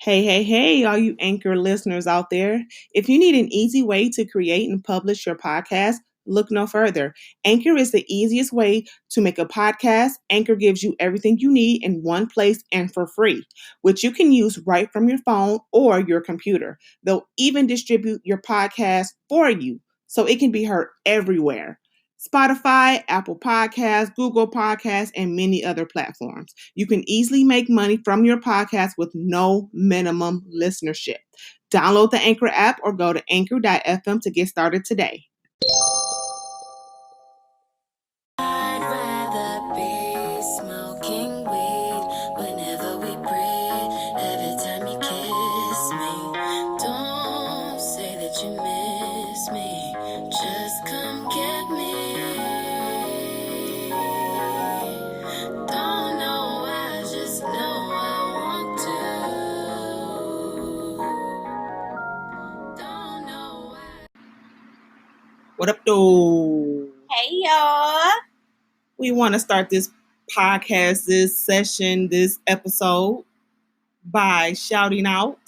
Hey, all you Anchor listeners out there. If you need an easy way to create and publish your podcast, look no further. Anchor is the easiest way to make a podcast. Anchor gives you everything you need in one place and for free, which you can use right from your phone or your computer. They'll even distribute your podcast for you so it can be heard everywhere. Spotify, Apple Podcasts, Google Podcasts, and many other platforms. You can easily make money from your podcast with no minimum listenership. Download the Anchor app or go to anchor.fm to get started today. I'd rather be smoking weed whenever we breathe. Every time you kiss me, don't say that you miss me. Just come get me. Don't know, I just know I want to. Don't know why. What up, though? Hey y'all. We want to start this podcast, this session, this episode by shouting out.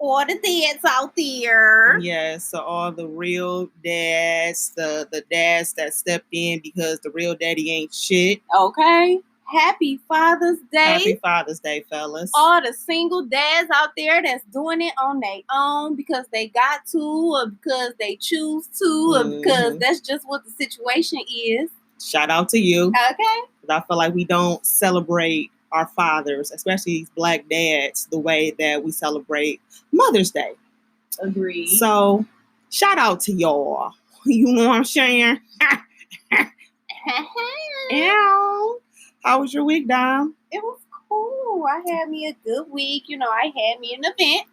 All the dads out there. Yes, so all the real dads, the dads that stepped in because the real daddy ain't shit. Okay. Happy Father's Day. Happy Father's Day, fellas. All the single dads out there that's doing it on their own because they got to or because they choose to or because that's just what the situation is. Shout out to you. Okay. 'Cause I feel like we don't celebrate our fathers, especially these black dads, the way that we celebrate Mother's Day. Agreed. So, shout out to y'all. You know what I'm saying? Ew. How was your week, Dom? It was cool. I had me a good week. I had me an event.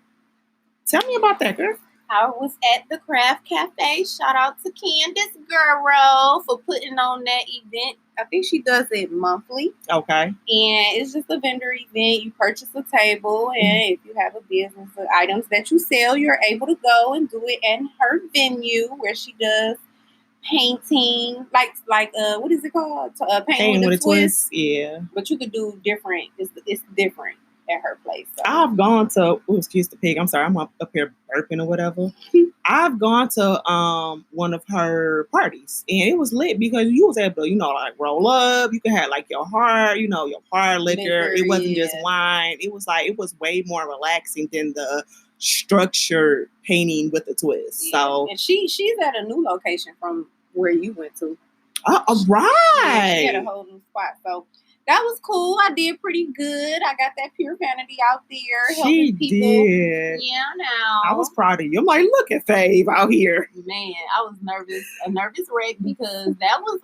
Tell me about that, girl. I was at the Craft Cafe. Shout out to Candace Girl for putting on that event. I think she does it monthly. Okay. And it's just a vendor event. You purchase a table, and if you have a business of items that you sell, you're able to go and do it in her venue where she does painting, like what is it called? Painting with a twist. Yeah. But you could do different. It's different at her place. So. I've gone to, excuse the pig. I'm sorry, I'm up here burping or whatever. I've gone to one of her parties, and it was lit because you was able to, like roll up. You could have like your hard, your hard liquor. It wasn't just wine. It was way more relaxing than the structured painting with a twist. Yeah. So, and she's at a new location from where you went to. Right. Yeah, she had a whole new spot. So that was cool. I did pretty good. I got that pure vanity out there helping people. Did. Yeah, now. I was proud of you. I'm like, look at Fave out here. Man, I was a nervous wreck because that was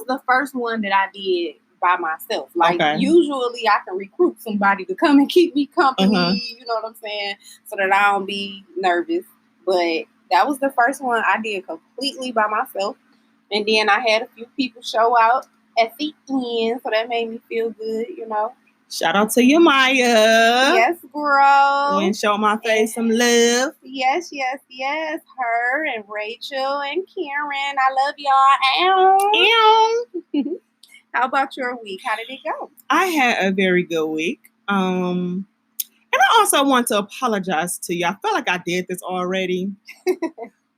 the first one that I did by myself. Usually I can recruit somebody to come and keep me company, you know what I'm saying? So that I don't be nervous. But that was the first one I did completely by myself. And then I had a few people show out at the end, so that made me feel good, Shout out to you, Maya. Yes, girl. And show my face some love. Yes. Her and Rachel and Karen. I love y'all. Ow. How about your week? How did it go? I had a very good week. And I also want to apologize to you. I feel like I did this already.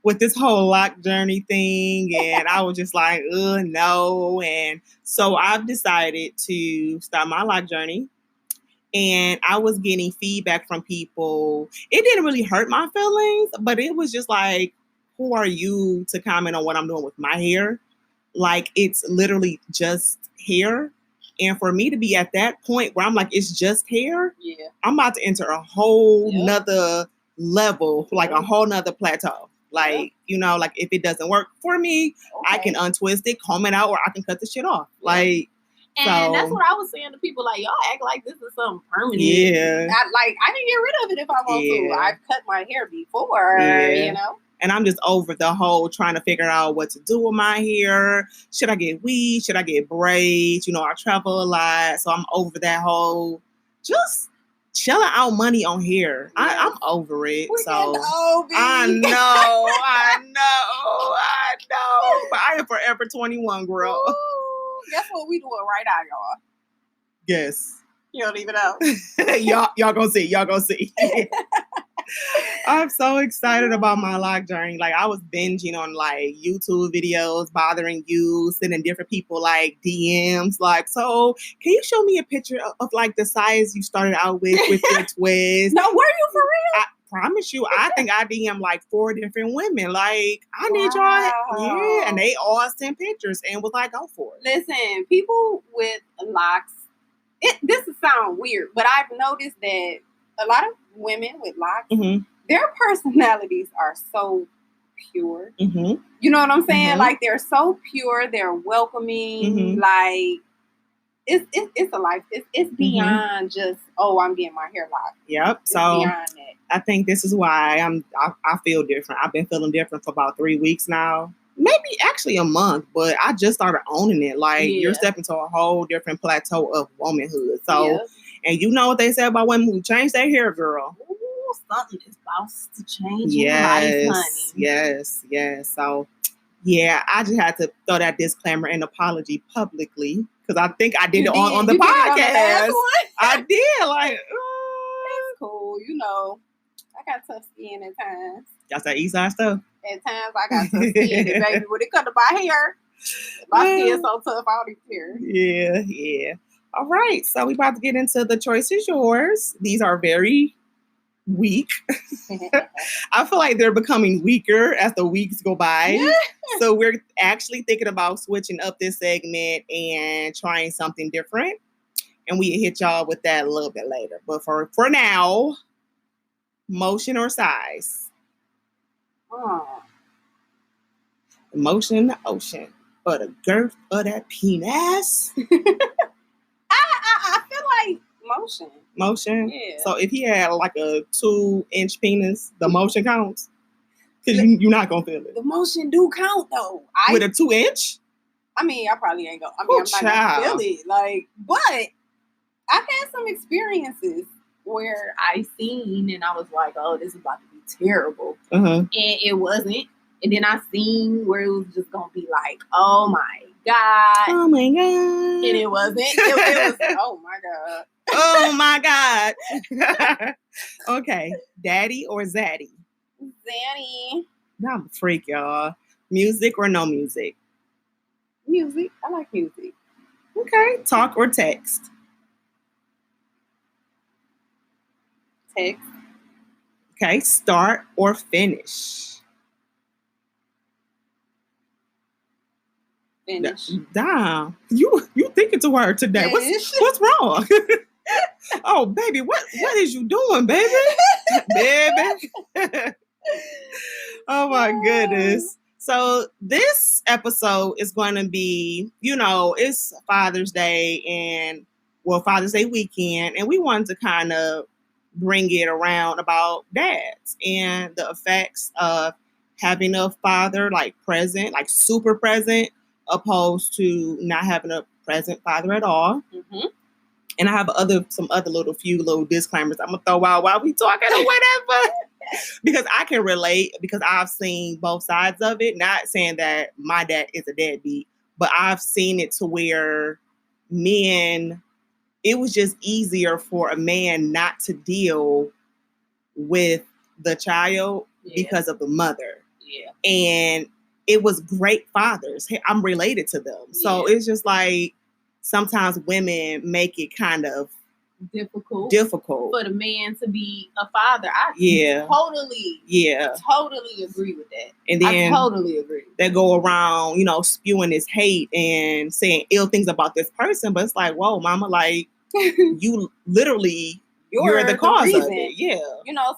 With this whole lock journey thing, and I was just like, no. And so I've decided to start my lock journey, and I was getting feedback from people. It didn't really hurt my feelings, but it was just like, who are you to comment on what I'm doing with my hair? Like, it's literally just hair. And for me to be at that point where I'm like, it's just hair, I'm about to enter a whole nother level, like a whole nother plateau. Like, like if it doesn't work for me, I can untwist it, comb it out, or I can cut the shit off. Like, and that's what I was saying to people. Like, y'all act like this is something permanent. Yeah. I can get rid of it if I want to. I've cut my hair before, And I'm just over the whole trying to figure out what to do with my hair. Should I get weave? Should I get braids? I travel a lot, so I'm over that whole just shelling out money on hair. I'm over it. I know. But I am forever 21, girl. Ooh, that's what we doing right now, y'all. Yes. You don't even know. y'all gonna see. Y'all gonna see. I'm so excited about my lock journey. Like, I was binging on like YouTube videos, bothering you, sending different people like DMs. Like, so can you show me a picture of like the size you started out with your twist? No, were you for real? I promise you, I think I DM like 4 different women. Like, I need y'all. Yeah, and they all sent pictures and was like, go for it. Listen, people with locks, this will sound weird, but I've noticed that a lot of women with locks, their personalities are so pure. You know what I'm saying? Like, they're so pure, they're welcoming. Like, it's a life. It's beyond just, oh, I'm getting my hair locked. Yep. It's so beyond that. I think this is why I feel different. I've been feeling different for about 3 weeks now. Maybe actually a month, but I just started owning it. Like, you're stepping to a whole different plateau of womanhood. So, and you know what they say about women who change their hair, girl. Ooh, something is about to change your life, honey. Yes. So, yeah, I just had to throw that disclaimer and apology publicly because I think I did it on the podcast. I did. Like, it's cool. You know, I got tough skin at times. That's that east side stuff. At times, I got tough skin, baby. When it comes to my hair, my skin's so tough, I don't even care. Yeah. All right, so we about to get into the choice is yours. These are very weak. I feel like they're becoming weaker as the weeks go by. So we're actually thinking about switching up this segment and trying something different. And we hit y'all with that a little bit later. But for now, motion or size? Motion in the ocean, or the girth of that penis? I feel like motion. Motion? Yeah. So if he had like a 2-inch penis, the motion counts? Because you're not going to feel it. The motion do count, though. With a 2-inch? I mean, I probably ain't going to. I mean, I'm not going to feel it. Like, but I've had some experiences where I seen and I was like, oh, this is about to be terrible. And it wasn't. And then I seen where it was just going to be like, oh, my God. Oh, my God. And it wasn't. It was, oh, my God. Oh, my God. Okay. Daddy or Zaddy? Zaddy. I'm a freak, y'all. Music or no music? Music. I like music. Okay. Talk or text? Text. Okay. Start or finish? Finish. Damn. You thinking too hard today. What's wrong? Oh, baby, what is you doing, baby? Baby. Oh my goodness. So this episode is going to be, it's Father's Day and Father's Day weekend, and we wanted to kind of bring it around about dads and the effects of having a father like present, like super present, opposed to not having a present father at all. And I have some other few little disclaimers I'm gonna throw out while we talking or whatever, because I can relate, because I've seen both sides of it. Not saying that my dad is a deadbeat, but I've seen it to where it was just easier for a man not to deal with the child because of the mother. And it was great fathers. I'm related to them. So it's just like, sometimes women make it kind of difficult for the man to be a father. I totally agree with that. And then I totally agree. They go around, spewing this hate and saying ill things about this person, but it's like, whoa, mama, like you literally you're the cause of it. Yeah.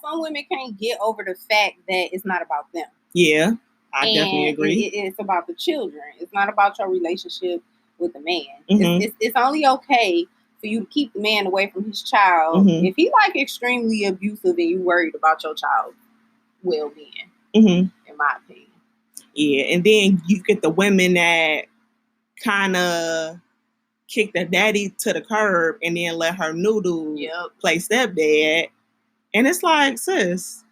Some women can't get over the fact that it's not about them. Yeah, I definitely agree. It's about the children. It's not about your relationship with the man. It's only okay for you to keep the man away from his child if he like extremely abusive and you worried about your child's well-being, in my opinion. Yeah, and then you get the women that kind of kick the daddy to the curb and then let her noodle play stepdad. And it's like, sis,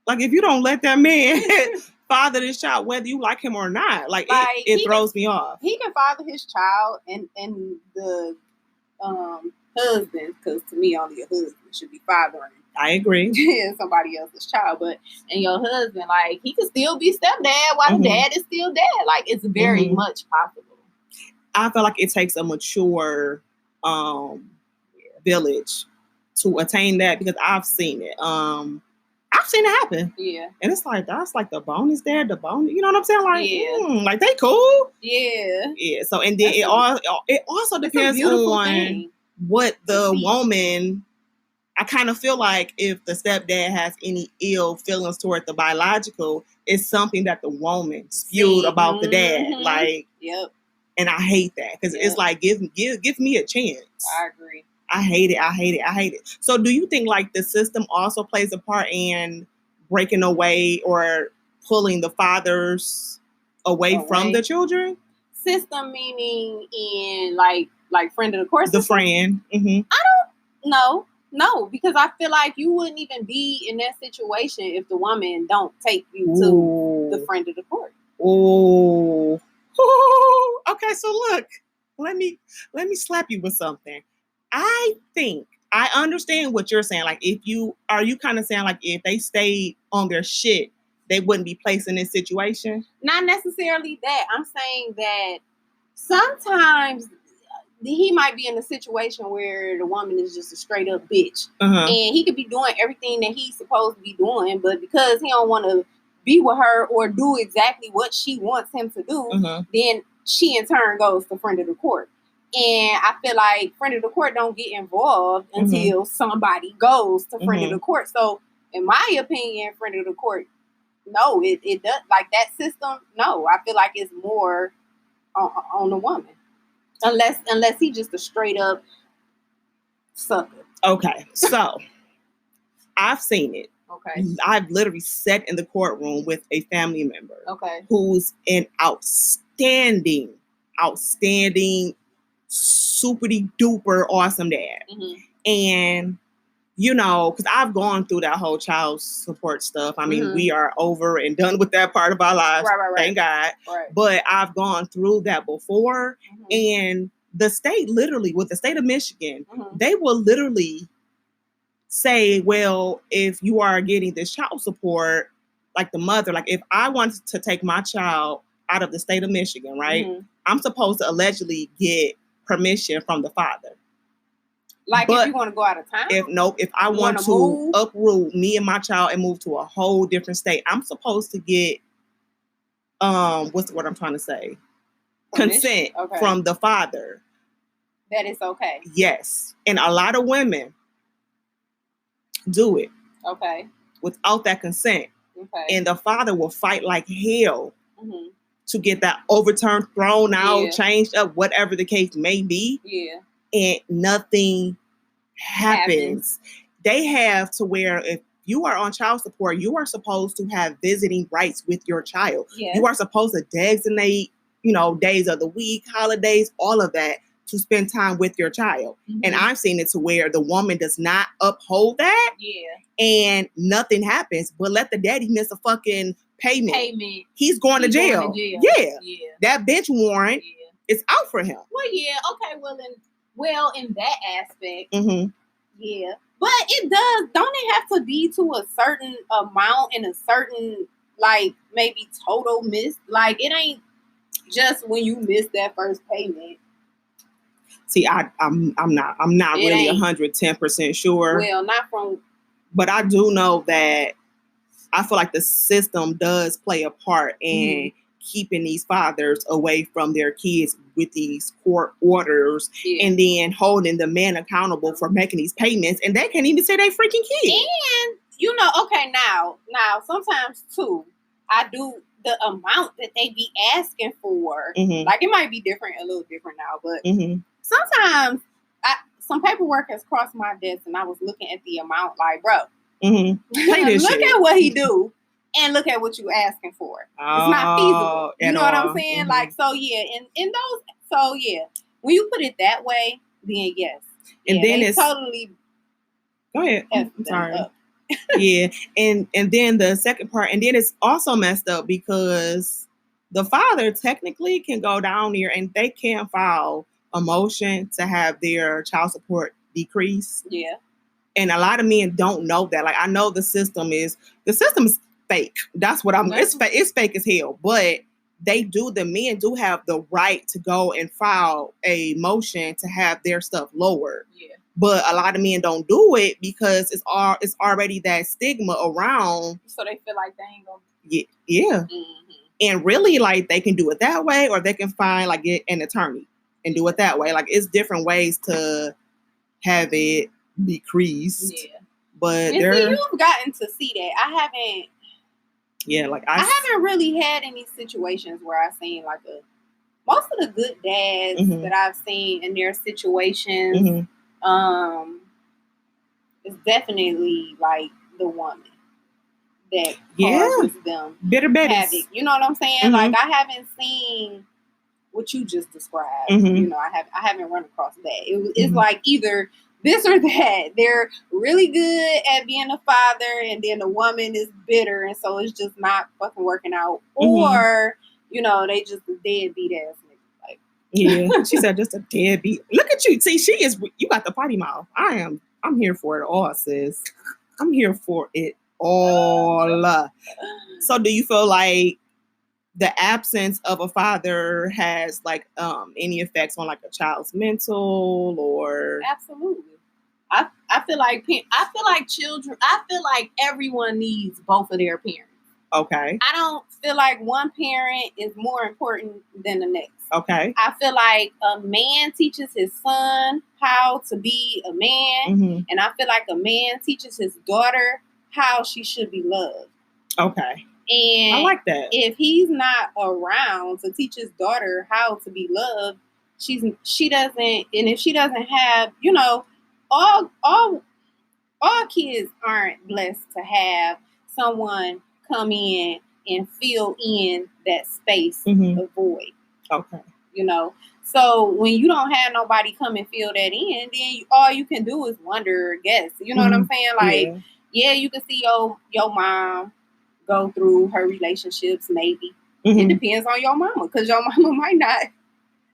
like if you don't let that man father this child, whether you like him or not, like it throws me off. He can father his child and the husbands, because to me, only a husband should be fathering. I agree. Somebody else's child, and your husband, like, he could still be stepdad while the dad is still dead. Like, it's very much possible. I feel like it takes a mature village to attain that, because I've seen it. I've seen it happen. Yeah. And it's like, that's like the bonus there, the bonus, you know what I'm saying? Like, like they cool. Yeah. Yeah. So, and then it also depends on what the woman, I kind of feel like if the stepdad has any ill feelings toward the biological, it's something that the woman spewed about the dad. Like, and I hate that, because it's like, give me a chance. I agree. I hate it. So do you think like the system also plays a part in breaking away or pulling the fathers away from the children? System meaning in like friend of the court system? The friend. Mm-hmm. I don't know. No, because I feel like you wouldn't even be in that situation if the woman don't take you to the friend of the court. Oh. Okay, so look, let me slap you with something. I think I understand what you're saying. Like, are you kind of saying like if they stayed on their shit, they wouldn't be placed in this situation? Not necessarily that. I'm saying that sometimes he might be in a situation where the woman is just a straight up bitch, and he could be doing everything that he's supposed to be doing, but because he don't want to be with her or do exactly what she wants him to do, then she in turn goes to friend of the court. And I feel like friend of the court don't get involved until somebody goes to friend of the court. So in my opinion, friend of the court, no, it does, like that system. No, I feel like it's more on the woman, unless he just a straight up sucker. Okay, so I've seen it. Okay, I've literally sat in the courtroom with a family member. Okay, who's an outstanding, super duper awesome dad. And you know, because I've gone through that whole child support stuff. I mean, we are over and done with that part of our lives. Right. Thank God. Right. But I've gone through that before. And the state literally, with the state of Michigan, they will literally say, well, if you are getting this child support, like the mother, like if I wanted to take my child out of the state of Michigan, right? I'm supposed to allegedly get permission from the father. Like, but if you want to go out of town? If I want to uproot me and my child and move to a whole different state, I'm supposed to get what's the word I'm trying to say? Consent from the father. That is okay. Yes. And a lot of women do it. Okay. Without that consent. Okay. And the father will fight like hell to get that overturned, thrown out, changed up, whatever the case may be. Yeah. And nothing happens. They have to where if you are on child support, you are supposed to have visiting rights with your child. Yes. You are supposed to designate, days of the week, holidays, all of that to spend time with your child. And I've seen it to where the woman does not uphold that. Yeah. And nothing happens, but let the daddy miss a fucking payment. He's going to jail. Yeah. That bench warrant is out for him. Well, yeah. Okay. Well, in that aspect, yeah. But don't it have to be to a certain amount and a certain, like, maybe total miss? Like, it ain't just when you miss that first payment. See, I'm not really 110% sure. Well, not from. But I do know that I feel like the system does play a part in keeping these fathers away from their kids with these court orders, and then holding the man accountable for making these payments, and they can't even say they freaking kid. And okay, now sometimes too, I do the amount that they be asking for. Like, it might be a little different now, but sometimes some paperwork has crossed my desk, and I was looking at the amount, like, bro, look at what he do. And look at what you asking for. It's not feasible. You know what I'm saying? Like, so yeah, in those, so yeah, when you put it that way, then yes. And then it's totally. Go ahead. I'm sorry. Yeah, and then the second part, and then it's also messed up because the father technically can go down there and they can file a motion to have their child support decreased. Yeah. And a lot of men don't know that. Like, I know the system is fake. That's what it's fake as hell. But the men do have the right to go and file a motion to have their stuff lowered. Yeah. But a lot of men don't do it because it's already that stigma around. So they feel like they ain't gonna. Yeah. Mm-hmm. And really, like, they can do it that way, or they can find like get an attorney and do it that way. Like, it's different ways to have it decreased. Yeah. But see, you've gotten to see that. I haven't. Yeah, like I haven't really had any situations where I've seen like most of the good dads mm-hmm. that I've seen in their situations. Mm-hmm. It's definitely like the woman that causes them bitter havoc. You know what I'm saying? Mm-hmm. Like, I haven't seen what you just described. Mm-hmm. You know, I haven't run across that. It's mm-hmm. like either this or that. They're really good at being a father, and then the woman is bitter, and so it's just not fucking working out. Mm-hmm. Or, you know, they just a deadbeat ass nigga. Like, yeah, she said just a deadbeat. Look at you. See, you got the potty mouth. I'm here for it all, sis. I'm here for it all. So do you feel like the absence of a father has like any effects on like a child's mental or? Absolutely. I feel like children. I feel like everyone needs both of their parents. Okay. I don't feel like one parent is more important than the next. Okay. I feel like a man teaches his son how to be a man, mm-hmm. and I feel like a man teaches his daughter how she should be loved. Okay. And I like that. If he's not around to teach his daughter how to be loved, she doesn't, and if she doesn't have, you know, all kids aren't blessed to have someone come in and fill in that space, mm-hmm. of void. Okay. You know, so when you don't have nobody come and fill that in, then all you can do is wonder or guess. You know mm-hmm. what I'm saying? Like, yeah, you can see your mom go through her relationships, maybe. Mm-hmm. It depends on your mama, because your mama might not,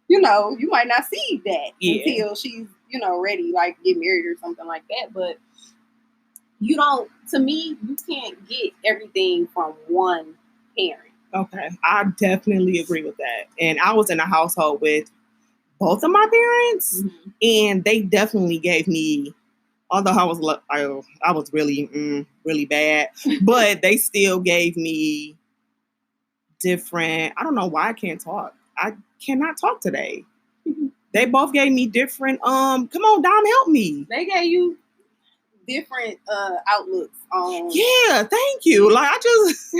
you know, you might not see that until she's, you know, ready, like get married or something like that. But to me, you can't get everything from one parent. Okay. I definitely agree with that. And I was in a household with both of my parents, mm-hmm. and they definitely gave me, although I was really, really bad, but they still gave me different, I don't know why I can't talk. I cannot talk today. Mm-hmm. They both gave me different, come on, Dom, help me. They gave you different outlooks on. Yeah, thank you. Like, I just,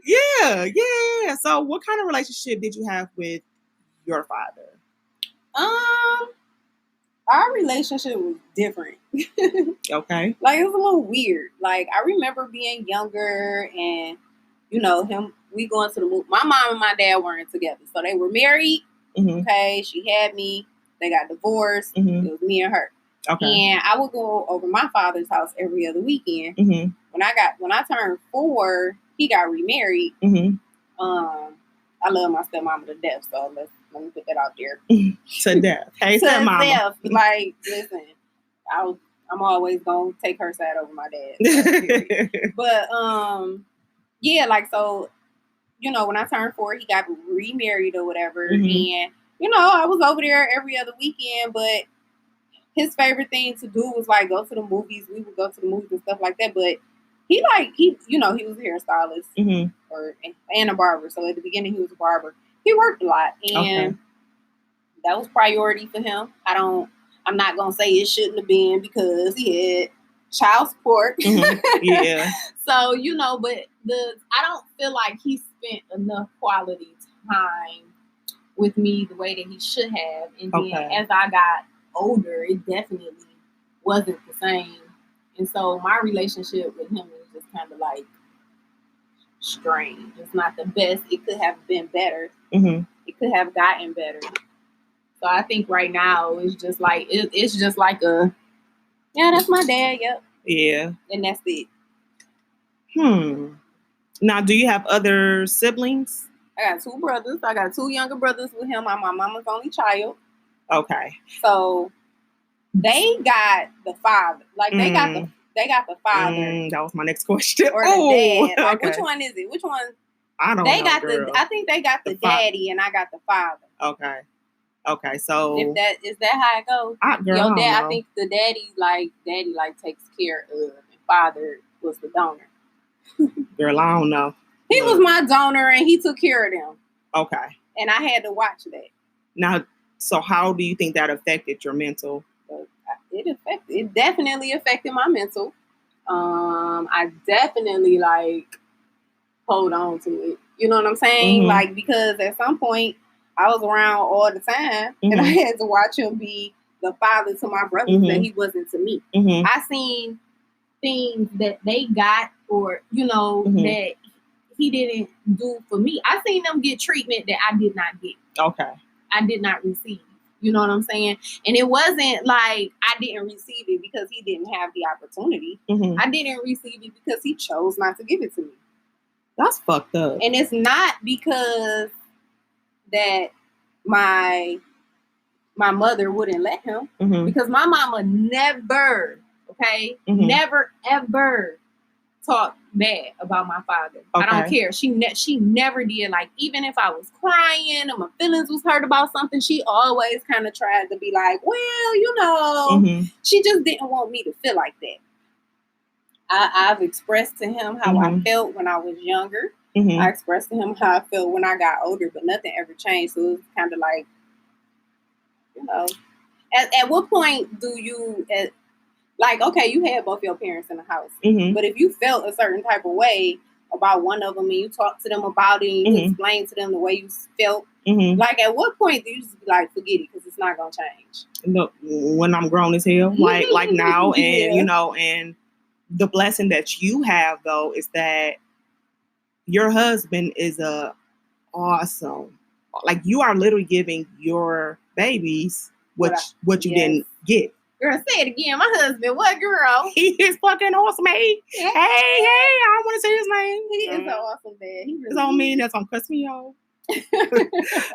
yeah. So what kind of relationship did you have with your father? Our relationship was different. Okay. Like, it was a little weird. Like, I remember being younger and, you know, we going to the movie. My mom and my dad weren't together. So they were married. Mm-hmm. Okay. She had me. They got divorced. Mm-hmm. It was me and her. Okay. And I would go over my father's house every other weekend. Mm-hmm. When I turned 4, he got remarried. Mm-hmm. I love my stepmama to death, so let me put that out there. To death. Hey, stepmama. Like, listen, I'm always gonna take her side over my dad. But yeah, like, so, you know, when I turned 4, he got remarried or whatever, mm-hmm. and you know, I was over there every other weekend, but his favorite thing to do was like go to the movies. We would go to the movies and stuff like that. But he you know, he was a hairstylist, mm-hmm. and a barber. So at the beginning, he was a barber. He worked a lot, and that was priority for him. I'm not gonna say it shouldn't have been, because he had child support. Mm-hmm. Yeah. So, you know, but I don't feel like he spent enough quality time with me the way that he should have. And then as I got older, it definitely wasn't the same. And so my relationship with him is just kind of like strange. It's not the best. It could have been better. Mm-hmm. It could have gotten better. So I think right now it's just like it's just like that's my dad. Yep. Yeah. And that's it. Now, do you have other siblings? I got 2 brothers. I got 2 younger brothers with him. I'm my mama's only child. Okay. So they got the father. Like they got the father. That was my next question. Or the dad. Like which one is it? Which one? I don't they know. Got girl. I think they got the daddy and I got the father. Okay. So is that how it goes? Your dad, I think the daddy takes care of, and father was the donor. Girl, I don't know. He was my donor and he took care of them. Okay. And I had to watch that. Now, so how do you think that affected your mental? It definitely affected my mental. I definitely hold on to it. You know what I'm saying? Mm-hmm. Like, because at some point I was around all the time mm-hmm. and I had to watch him be the father to my brothers mm-hmm. that he wasn't to me. Mm-hmm. I seen things that they got or, mm-hmm. that he didn't do for me. I seen them get treatment that I did not get. Okay. I did not receive. You know what I'm saying? And it wasn't like I didn't receive it because he didn't have the opportunity. Mm-hmm. I didn't receive it because he chose not to give it to me. That's fucked up. And it's not because that my mother wouldn't let him. Mm-hmm. Because my mama never, mm-hmm. never, ever talked bad about my father. Okay. I don't care. She never did. Like, even if I was crying and my feelings was hurt about something, she always kind of tried to be like, well, mm-hmm. she just didn't want me to feel like that. I've expressed to him how mm-hmm. I felt when I was younger. Mm-hmm. I expressed to him how I felt when I got older, but nothing ever changed. So it was kind of like, at what point do you, okay, you had both your parents in the house, mm-hmm. but if you felt a certain type of way about one of them and you talked to them about it and you mm-hmm. explained to them the way you felt, mm-hmm. like, at what point do you just be like, forget it, because it's not going to change? Look, when I'm grown as hell, like now, and, yeah. And the blessing that you have, though, is that your husband is awesome. Like, you are literally giving your babies what you didn't get. Girl, say it again. My husband, what, girl? He is fucking awesome, hey. Hey, I don't want to say his name. He is an awesome dad. He really don't mean that's gonna cuss me off.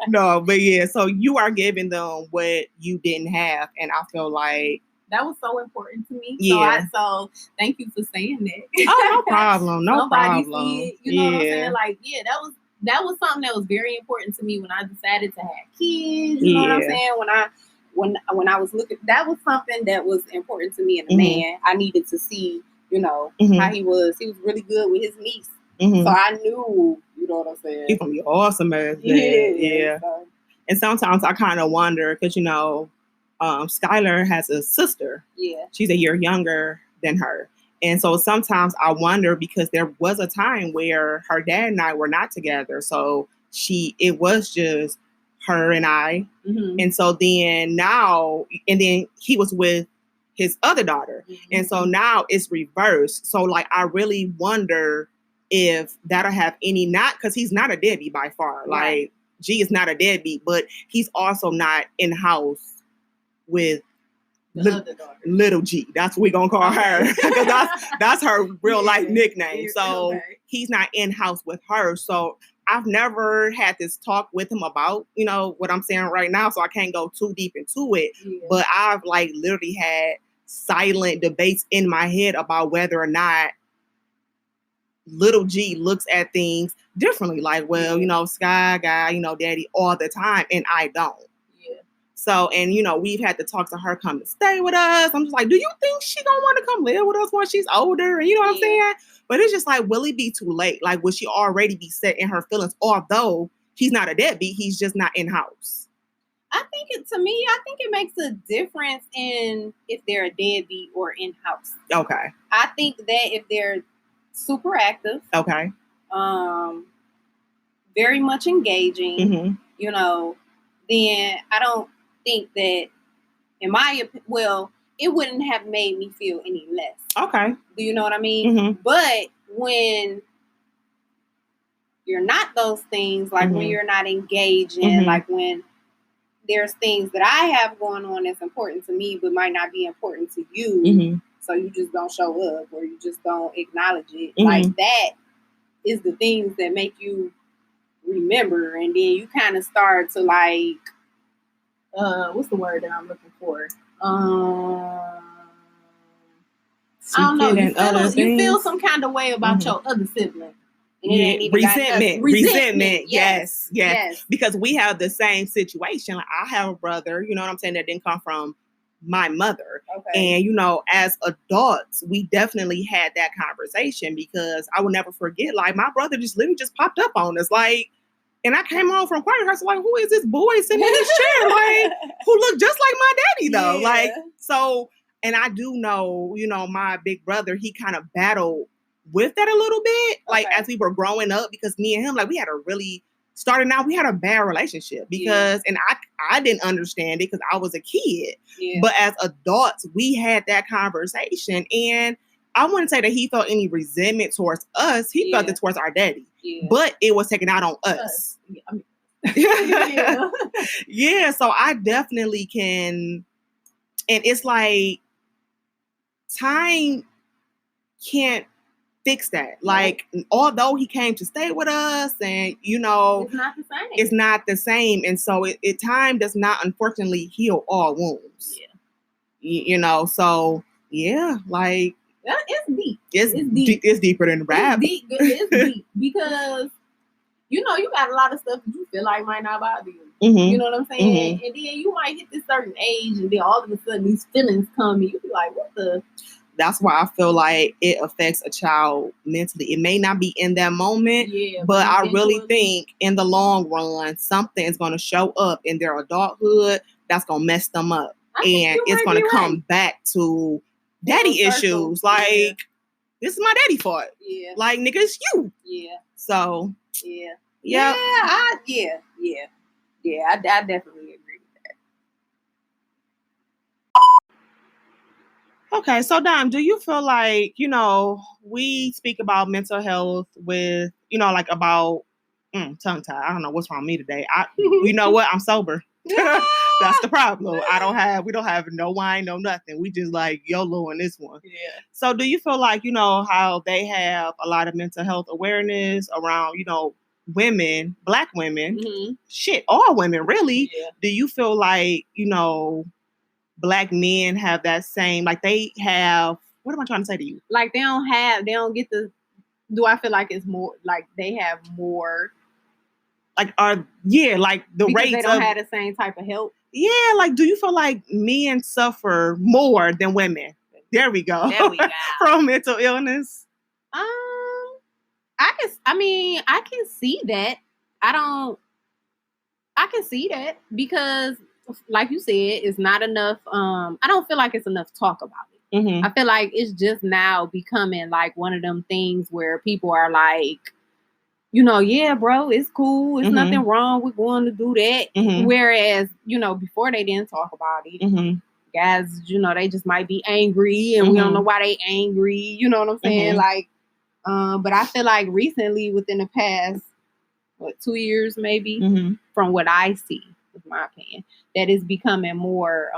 No, but yeah, so you are giving them what you didn't have, and I feel like that was so important to me. Yeah. So thank you for saying that. Oh, no problem. Nobody see it. You know what I'm saying? Like, yeah, that was something that was very important to me when I decided to have kids. You know what I'm saying? When I was looking, that was something that was important to me in a man. I needed to see, how he was. He was really good with his niece. So I knew, you know what I'm saying? He's gonna be awesome as that. Yeah. So. And sometimes I kind of wonder, because Skylar has a sister. Yeah. She's a year younger than her. And so sometimes I wonder, because there was a time where her dad and I were not together. So it was just her and I. Mm-hmm. And so then he was with his other daughter. Mm-hmm. And so now it's reversed. So like, I really wonder if that'll have any, not because he's not a deadbeat by far. Right. Like, G is not a deadbeat, but he's also not in house with little G. That's what we're gonna call her, because that's her real life nickname. So he's not in house with her. So I've never had this talk with him about what I'm saying right now. So I can't go too deep into it. Yeah. But I've literally had silent debates in my head about whether or not little G looks at things differently. Like, well, Sky guy, daddy all the time, and I don't. So, and, we've had to talk to her come to stay with us. I'm just like, do you think she gonna want to come live with us once she's older? And you know what I'm saying? But it's just like, will it be too late? Like, will she already be set in her feelings? Although he's not a deadbeat, he's just not in house. I think it makes a difference in if they're a deadbeat or in house. Okay. I think that if they're super active, okay, very much engaging, then I don't think that, in my opinion, it wouldn't have made me feel any less. Okay. Do you know what I mean? Mm-hmm. But when you're not those things, like when you're not engaging, like when there's things that I have going on that's important to me, but might not be important to you, so you just don't show up or you just don't acknowledge it. Like, that is the things that make you remember, and then you kind of start to what's the word that I'm looking for? I don't know. You feel some kind of way about your other sibling. Yeah, resentment. Yes. Because we have the same situation. Like, I have a brother, you know what I'm saying, that didn't come from my mother. Okay. And, you know, as adults, we definitely had that conversation because I will never forget, like, my brother just literally just popped up on us. Like, and I came home from choir rehearsal, like, who is this boy sitting in this chair? Like, who looked just like my daddy, though? Yeah. Like, so, and I do know, you know, my big brother, he kind of battled with that a little bit, like, as we were growing up, because me and him, like, we had a bad relationship because, and I didn't understand it because I was a kid. Yeah. But as adults, we had that conversation, and I wouldn't say that he felt any resentment towards us. He felt it towards our daddy. Yeah. But it was taken out on us. Yeah, so I definitely can, and it's like time can't fix that. Like, although he came to stay with us, and you know, it's not the same. And so time does not, unfortunately, heal all wounds. Yeah, you know. So yeah, like, it's deep. It's deep. It's deeper than rap. It's deep because, you know, you got a lot of stuff that you feel like might not bother you. Mm-hmm. You know what I'm saying? Mm-hmm. And then you might hit this certain age, and then all of a sudden these feelings come, and you be like, what the? That's why I feel like it affects a child mentally. It may not be in that moment, but I really think in the long run, something is going to show up in their adulthood that's going to mess them up. And it's going to come back to daddy issues. Like, this is my daddy fault. Yeah. Like, nigga, it's you. Yeah. So. Yeah. I definitely agree with that. Okay, so Dom, do you feel like, you know, we speak about mental health with, you know, like about tongue tie. I don't know what's wrong with me today. You know what? I'm sober. That's the problem. We don't have no wine, no nothing. We just like YOLO in this one. Yeah. So do you feel like, you know, how they have a lot of mental health awareness around, you know, women, Black women, all women really. Yeah. Do you feel like, you know, Black men have that same, like they have, what am I trying to say to you? Like they don't get do I feel like it's more, like they have more? Like, like the because rates they don't have the same type of help? Yeah, like, do you feel like men suffer more than women? There we go. From mental illness? I can see that. I can see that because, like you said, it's not enough. I don't feel like it's enough talk about it. Mm-hmm. I feel like it's just now becoming like one of them things where people are like, you know, yeah, bro, it's cool. It's nothing wrong with going to do that. Mm-hmm. Whereas, you know, before they didn't talk about it. Mm-hmm. Guys, you know, they just might be angry and we don't know why they angry. You know what I'm saying? Like, but I feel like recently, within the past, 2 years maybe, from what I see, is my opinion, that is becoming more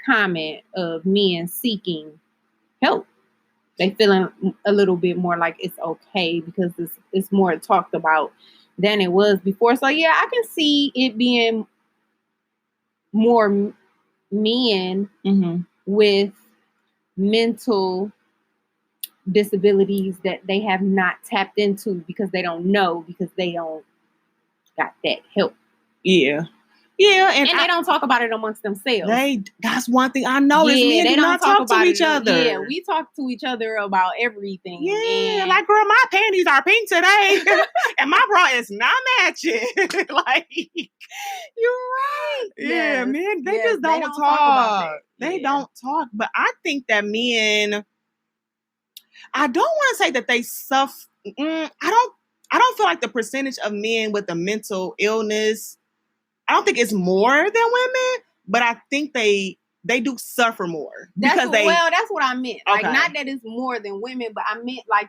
common of men seeking help. They feeling a little bit more like it's okay because it's more talked about than it was before. So yeah, I can see it being more men with mental disabilities that they have not tapped into because they don't know, because they don't got that help. Yeah, and they don't talk about it amongst themselves. That's one thing I know is men do not talk to each other. Yeah, we talk to each other about everything. Yeah, like, girl, my panties are pink today, and my bra is not matching. Like, you're right. Yeah, men, they just don't talk. They don't talk. But I think that men, I don't want to say that they suffer. I don't feel like the percentage of men with a mental illness, I don't think it's more than women, but I think they do suffer more. That's what I meant. Like, not that it's more than women, but I meant like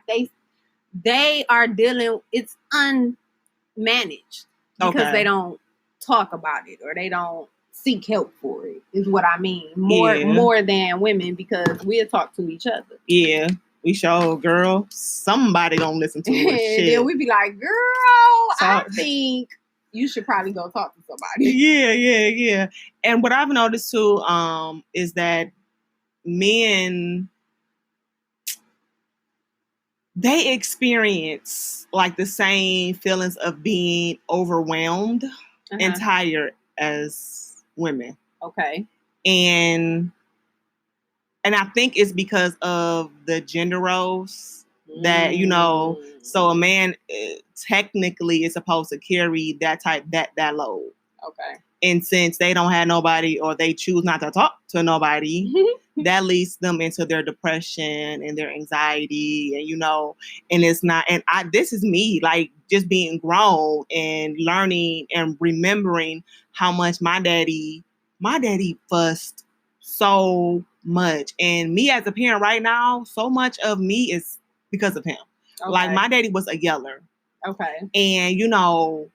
they are dealing, it's unmanaged because they don't talk about it or they don't seek help for it, is what I mean. More than women, because we'll talk to each other. Yeah. We show, girl, somebody gonna listen to us. Shit. Then we be like, girl, I think you should probably go talk to somebody. Yeah. And what I've noticed too, is that men, they experience like the same feelings of being overwhelmed and tired as women. Okay. And I think it's because of the gender roles that, you know, so a man technically is supposed to carry that load. Okay. And since they don't have nobody, or they choose not to talk to nobody, that leads them into their depression and their anxiety, and, you know, and it's not, and this is me, like, just being grown and learning and remembering how much my daddy fussed so much. And me as a parent right now, so much of me is because of him. Okay. Like, my daddy was a yeller. Okay. And, you know,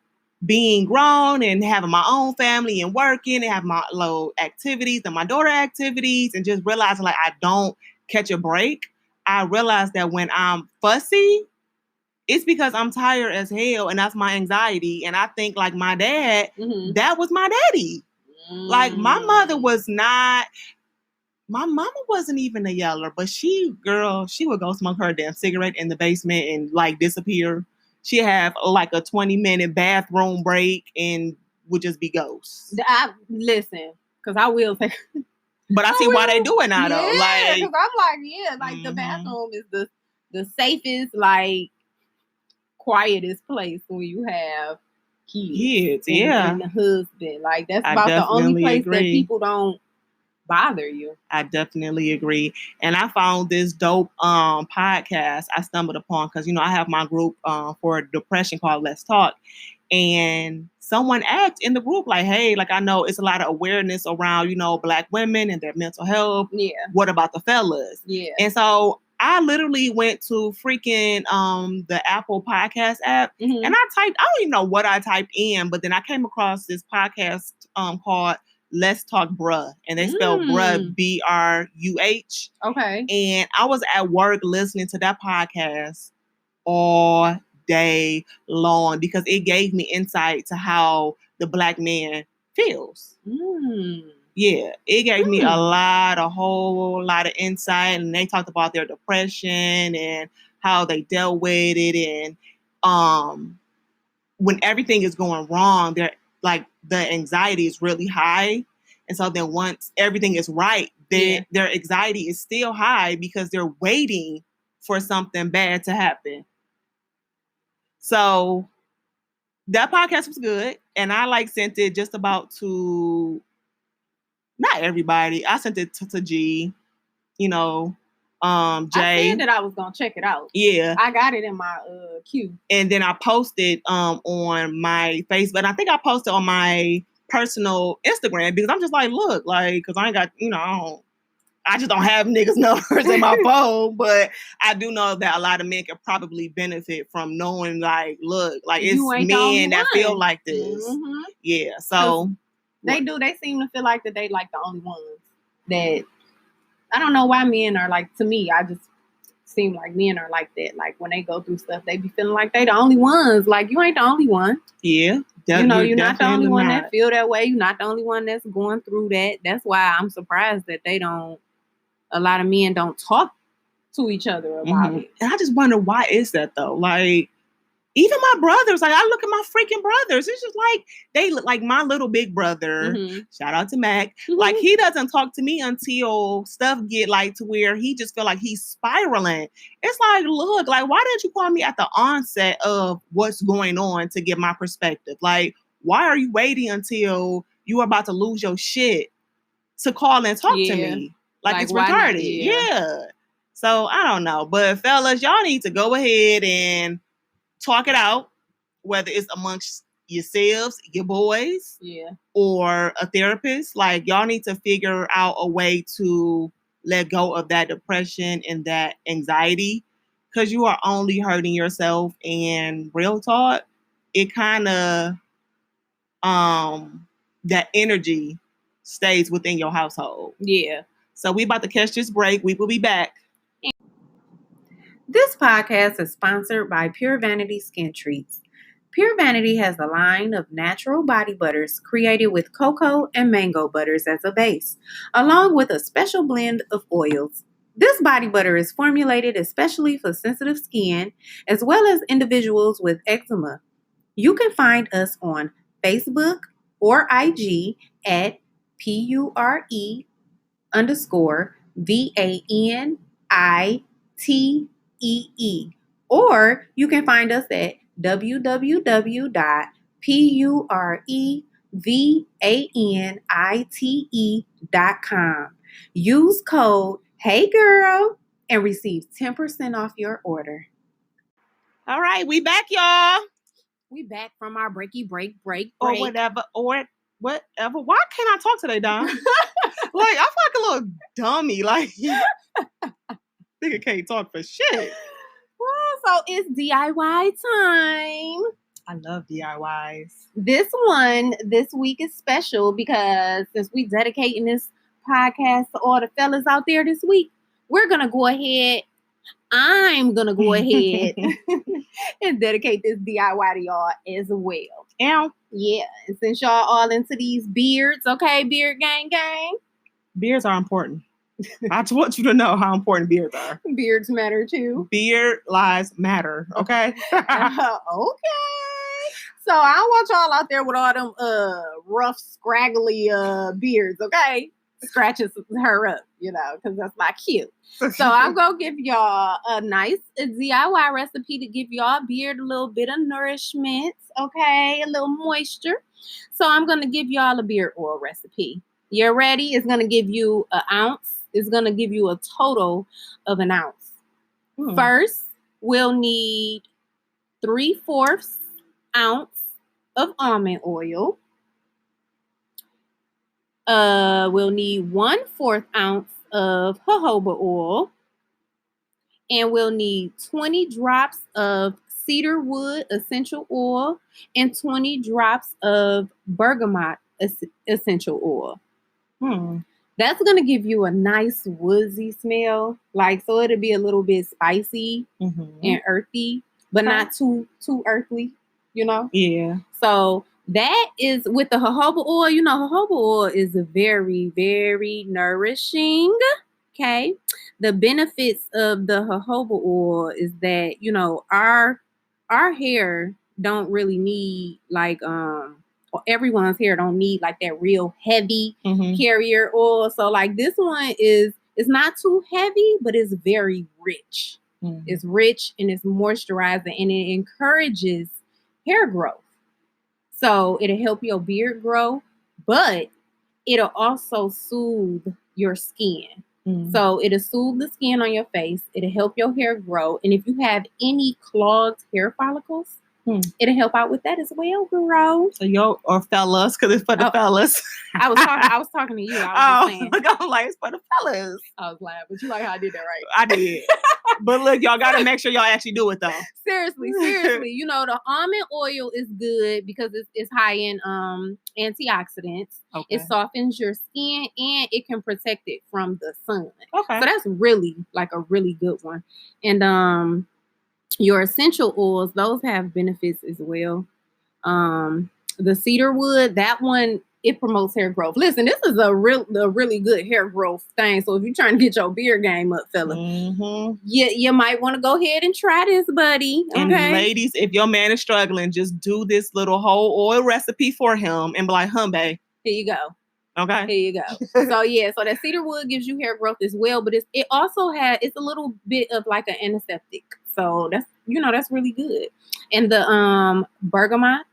being grown and having my own family and working and having my little activities and my daughter activities, and just realizing like I don't catch a break. I realized that when I'm fussy, it's because I'm tired as hell, and that's my anxiety. And I think like my dad, that was my daddy. Like, my mother was not, my mama wasn't even a yeller, but she would go smoke her damn cigarette in the basement and like disappear. She'd have like a 20-minute bathroom break and would just be ghosts. Listen, because I will take. But I see why they do it now, though. Yeah, because I'm like, the bathroom is the safest, like, quietest place when you have kids and the husband. Like, that's about the only place that people don't bother you. I definitely agree. And I found this dope podcast I stumbled upon because, you know, I have my group for depression called Let's Talk. And someone asked in the group, like, hey, like, I know it's a lot of awareness around, you know, Black women and their mental health. Yeah. What about the fellas? Yeah. And so I literally went to freaking the Apple Podcast app, and I don't even know what I typed in, but then I came across this podcast called Let's Talk Bruh, and they spell bruh BRUH. Okay. And I was at work listening to that podcast all day long because it gave me insight to how the Black man feels. Yeah, it gave me a whole lot of insight, and they talked about their depression and how they dealt with it, and when everything is going wrong, they're like, the anxiety is really high. And so then once everything is right, their anxiety is still high because they're waiting for something bad to happen. So that podcast was good. And I like sent it just about to, not everybody. I sent it to G, you know, Jay. I said that I was going to check it out. Yeah. I got it in my queue. And then I posted on my Facebook. And I think I posted on my personal Instagram because I'm just like, look, like, because I ain't got, you know, I just don't have niggas' numbers in my phone. But I do know that a lot of men can probably benefit from knowing, like, look, like, it's men that feel like this. Yeah. So they seem to feel like that they like the only ones that, I don't know why men are like, to me, I just seem like men are like that. Like, when they go through stuff, they be feeling like they the only ones. Like, you ain't the only one. Yeah. You know, you're not the only one that feel that way. You're not the only one that's going through that. That's why I'm surprised that a lot of men don't talk to each other about it. And I just wonder, why is that though? Like, even my brothers, like, I look at my freaking brothers. It's just like, they look like my little big brother. Shout out to Mac. Like, he doesn't talk to me until stuff get like to where he just feel like he's spiraling. It's like, look, like, why didn't you call me at the onset of what's going on to get my perspective? Like, why are you waiting until you are about to lose your shit to call and talk to me? Like it's retarded. Yeah. So I don't know. But fellas, y'all need to go ahead and talk it out, whether it's amongst yourselves, your boys, or a therapist. Like, y'all need to figure out a way to let go of that depression and that anxiety, because you are only hurting yourself. And real talk, it kind of that energy stays within your household. Yeah. So we about to catch this break. We will be back. This podcast is sponsored by Pure Vanity Skin Treats. Pure Vanity has a line of natural body butters created with cocoa and mango butters as a base, along with a special blend of oils. This body butter is formulated especially for sensitive skin, as well as individuals with eczema. You can find us on Facebook or IG at PURE_VANITEE, or you can find us at www.purevanite.com. Use code HeyGirl and receive 10% off your order. All right, we back, y'all. We back from our break. Or whatever. Why can't I talk today, Don? Like, I feel like a little dummy. Like, nigga can't talk for shit. Well, so it's DIY time. I love DIYs. This week is special because since we dedicating this podcast to all the fellas out there this week, I'm gonna go ahead and dedicate this DIY to y'all as well. Ow. Yeah, and since y'all all into these beards, okay, beard gang. Beards are important. I just want you to know how important beards are. Beards matter too. Beard lives matter, okay? Okay. So I don't want y'all out there with all them rough, scraggly beards, okay? Scratches her up, because that's not cute. So I'm going to give y'all a nice DIY recipe to give y'all beard a little bit of nourishment, okay? A little moisture. So I'm going to give y'all a beard oil recipe. You're ready? It's going to give you an ounce. It's going to give you a total of an ounce. First, we'll need 3/4 ounce of almond oil. We'll need 1/4 ounce of jojoba oil, and we'll need 20 drops of cedarwood essential oil and 20 drops of bergamot essential oil. That's gonna give you a nice woodsy smell, so it'll be a little bit spicy and earthy, but not too earthly, Yeah. So that is with the jojoba oil. Jojoba oil is very, very nourishing. Okay. The benefits of the jojoba oil is that, our hair don't really need everyone's hair don't need that real heavy carrier oil. So this one it's not too heavy, but it's very rich. It's rich and it's moisturizing and it encourages hair growth. So it'll help your beard grow, but it'll also soothe your skin. So it'll soothe the skin on your face. It'll help your hair grow. And if you have any clogged hair follicles, it'll help out with that as well, girl. So or fellas, because it's for the fellas. I was talking to you. I'm like, it's for the fellas. I was laughing, but you like how I did that, right? I did. But look, y'all got to make sure y'all actually do it, though. Seriously. The almond oil is good because it's high in antioxidants. Okay. It softens your skin and it can protect it from the sun. Okay. So that's really a really good one. And your essential oils, those have benefits as well. The cedarwood, that one, it promotes hair growth. Listen, this is a really good hair growth thing. So if you're trying to get your beard game up, fella, you might want to go ahead and try this, buddy. Okay? And ladies, if your man is struggling, just do this little whole oil recipe for him and be like, babe. Here you go. Okay. Here you go. So that cedarwood gives you hair growth as well, but it also it's a little bit of an antiseptic. So that's really good. And the bergamot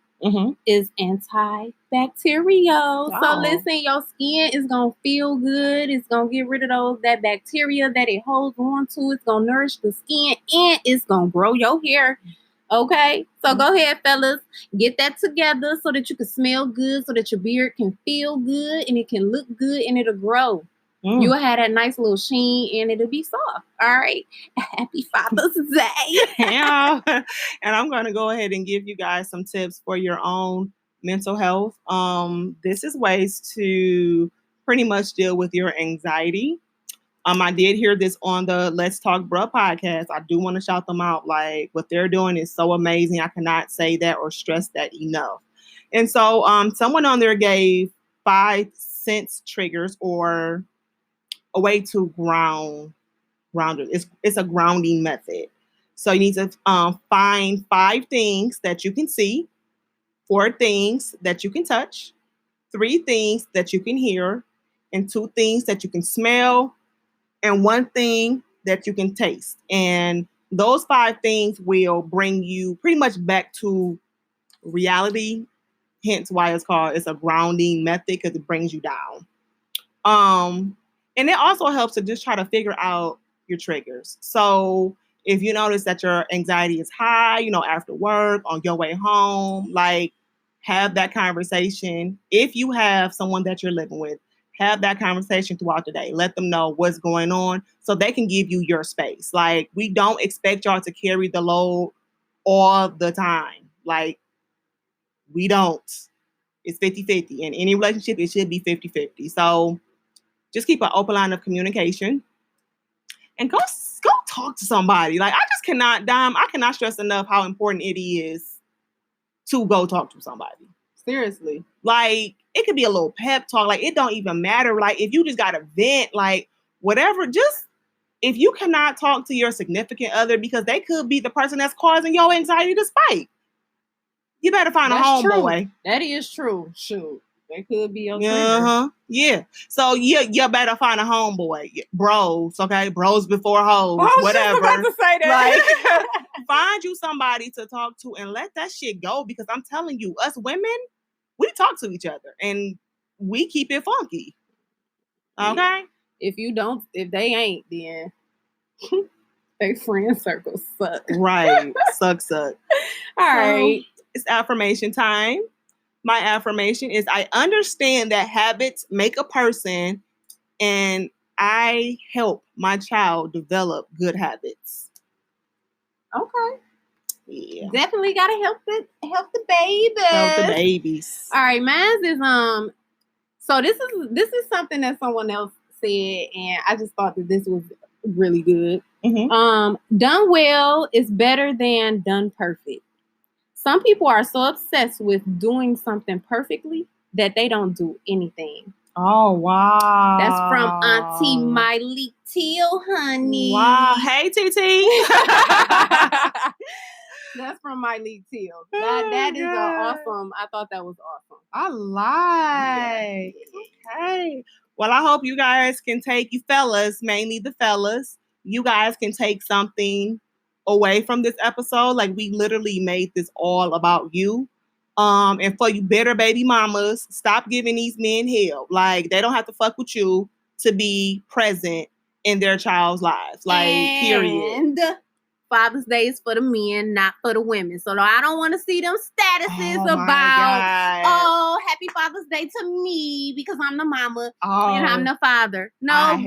is antibacterial. Oh. So listen, your skin is gonna feel good. It's gonna get rid of that bacteria that it holds on to. It's gonna nourish the skin and it's gonna grow your hair. Okay, so go ahead, fellas, get that together so that you can smell good, so that your beard can feel good and it can look good and it'll grow. You'll have that nice little sheen and it'll be soft. All right. Happy Father's Day. Yeah. And I'm going to go ahead and give you guys some tips for your own mental health. This is ways to pretty much deal with your anxiety. I did hear this on the Let's Talk Bruh podcast. I do want to shout them out. Like, what they're doing is so amazing. I cannot say that or stress that enough. And so someone on there gave 5 sense triggers or a way to ground it. It's a grounding method. So you need to find 5 things that you can see, 4 things that you can touch, 3 things that you can hear, and 2 things that you can smell, and 1 thing that you can taste. And those 5 things will bring you pretty much back to reality. Hence why it's a grounding method, because it brings you down. And it also helps to just try to figure out your triggers. So if you notice that your anxiety is high, after work, on your way home, like, have that conversation. If you have someone that you're living with, have that conversation throughout the day. Let them know what's going on so they can give you your space. Like, we don't expect y'all to carry the load all the time. Like, we don't. It's 50-50. In any relationship, it should be 50-50. So just keep an open line of communication and go talk to somebody. Like, I cannot stress enough how important it is to go talk to somebody. Seriously. Like, it could be a little pep talk. Like, it don't even matter. Like, if you just got to vent, like, whatever, just, if you cannot talk to your significant other because they could be the person that's causing your anxiety to spike, you better find a homeboy. That is true. Shoot. They could be your Yeah. So you better find a homeboy. Bros, okay? Bros before hoes, whatever. I was just about to say that. Like, find you somebody to talk to and let that shit go, because I'm telling you, us women, we talk to each other and we keep it funky. Okay? If they ain't, then they friend circles suck. Right. Suck. All right. It's affirmation time. My affirmation is, I understand that habits make a person, and I help my child develop good habits. Okay. Yeah. Definitely gotta help the babies. Help the babies. All right, mine is so this is something that someone else said, and I just thought that this was really good. Mm-hmm. Done well is better than done perfect. Some people are so obsessed with doing something perfectly that they don't do anything. Oh, wow. That's from Auntie Miley Teal, honey. Wow. Hey, TT. That's from Miley Teal. That is awesome. I thought that was awesome. I like. Okay. Well, I hope you guys can take, you fellas, mainly the fellas, you guys can take something away from this episode. Like, we literally made this all about you. And for you bitter baby mamas, stop giving these men hell. Like, they don't have to fuck with you to be present in their child's lives. Like, period. And Father's Day is for the men, not for the women. So I don't want to see them statuses about, happy Father's Day to me because I'm the mama and I'm the father. No,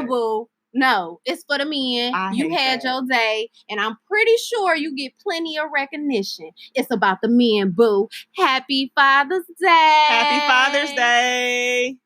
boo. No, it's for the men. You had your day, and I'm pretty sure you get plenty of recognition. It's about the men, boo. Happy Father's Day. Happy Father's Day.